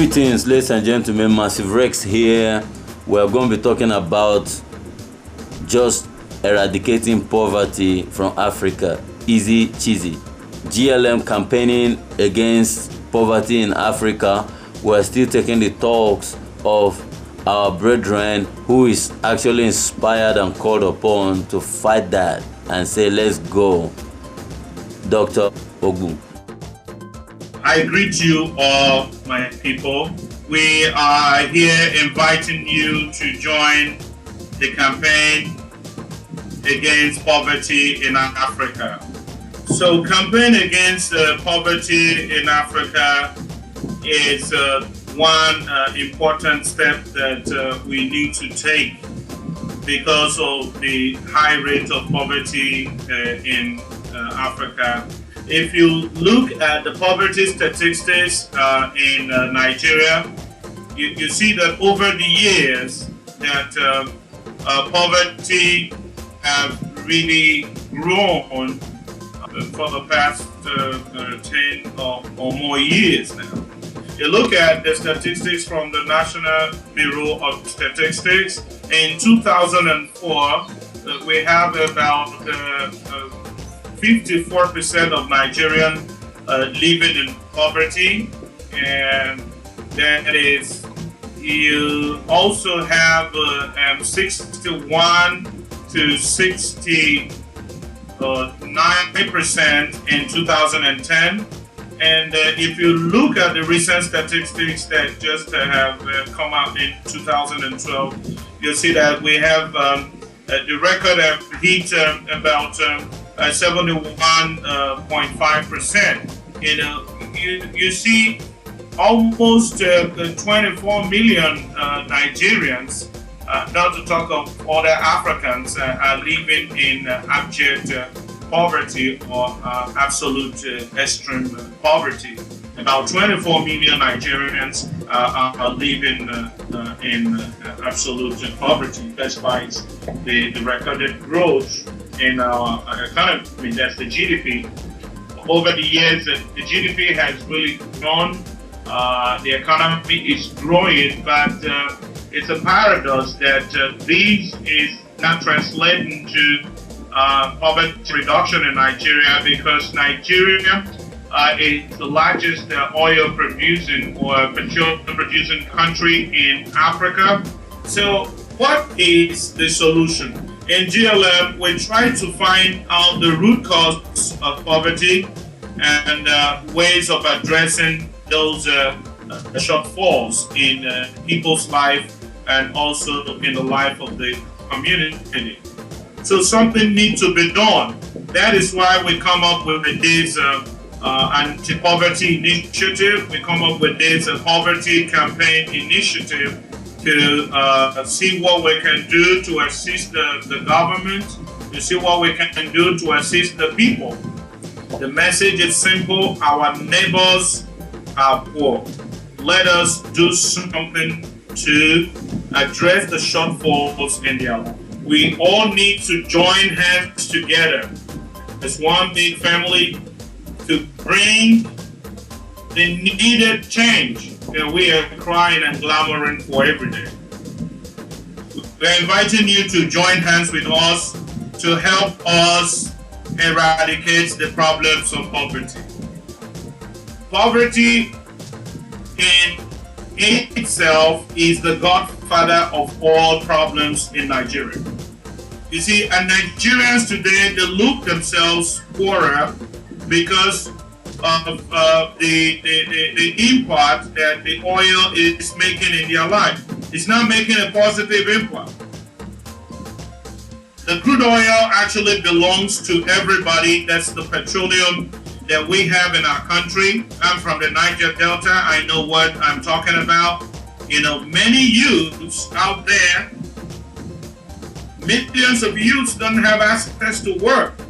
Greetings, ladies and gentlemen. Massive Rex here. We're going to be talking about just eradicating poverty from Africa. Easy cheesy. GLM campaigning against poverty in Africa. We're still taking the talks of our brethren who is actually inspired and called upon to fight that and say, let's go. Dr. Ogun. I greet you all, my people. We are here inviting you to join the campaign against poverty in Africa. So, campaign against poverty in Africa is one important step that we need to take because of the high rate of poverty in Africa. If you look at the poverty statistics in Nigeria, you see that over the years that poverty have really grown for the past 10 or more years now. You look at the statistics from the National Bureau of Statistics. In 2004, we have about 54% of Nigerians living in poverty, and that is, you also have 61 to 69% in 2010. And if you look at the recent statistics that just have come out in 2012, you'll see that we have the record have hit about 71.5%. You see almost 24 million Nigerians, not to talk of other Africans, are living in abject poverty or absolute extreme poverty. About 24 million Nigerians are living in absolute poverty, despite the recorded growth in our economy. That's the GDP. Over the years, the GDP has really grown. The economy is growing, but it's a paradox that this is not translating to poverty reduction in Nigeria, because Nigeria is the largest oil producing or petroleum producing country in Africa. So what is the solution? In GLM, we try to find out the root cause of poverty and ways of addressing those shortfalls in people's life and also in the life of the community. So something needs to be done. That is why we come up with this anti-poverty initiative. We come up with this poverty campaign initiative to see what we can do to assist the government, to see what we can do to assist the people. The message is simple: our neighbors are poor. Let us do something to address the shortfalls in their life. We all need to join hands together as one big family to bring the needed change that we are crying and clamoring for every day. We're inviting you to join hands with us to help us eradicate the problems of poverty. Poverty in itself is the godfather of all problems in Nigeria. You see, and Nigerians today, they look themselves poorer because of the impact that the oil is making in their life. It's not making a positive impact. The crude oil actually belongs to everybody. That's the petroleum that we have in our country. I'm from the Niger Delta. I know what I'm talking about. You know, many youths out there, millions of youths don't have access to work.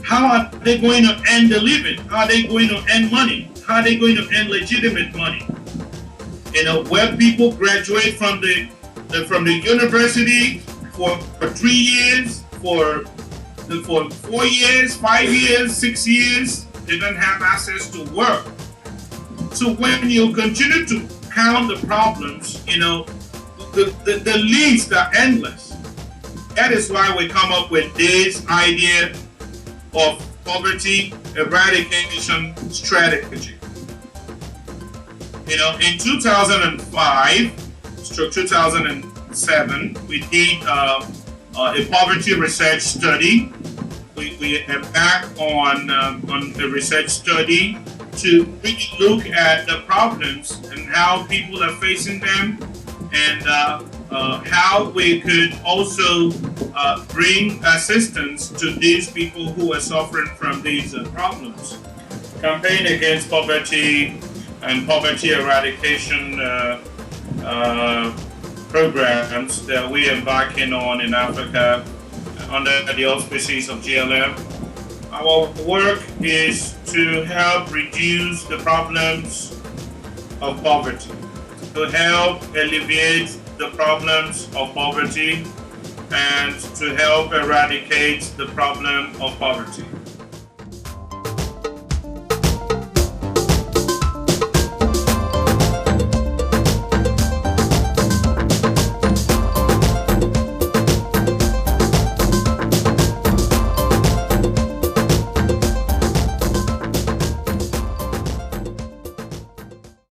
How are they going to earn the living? How are they going to earn money? How are they going to earn legitimate money? You know, where people graduate from the university for 3 years, for 4 years, 5 years, 6 years, they don't have access to work. So when you continue to count the problems, the leads are endless. That is why we come up with this idea of poverty eradication strategy. In 2005-2007, we did a poverty research study. We embarked on a research study to really look at the problems and how people are facing them, and how we could also bring assistance to these people who are suffering from these problems. Campaign against poverty and poverty eradication programs that we are embarking on in Africa under the auspices of GLF. Our work is to help reduce the problems of poverty, to help alleviate the problems of poverty, and to help eradicate the problem of poverty.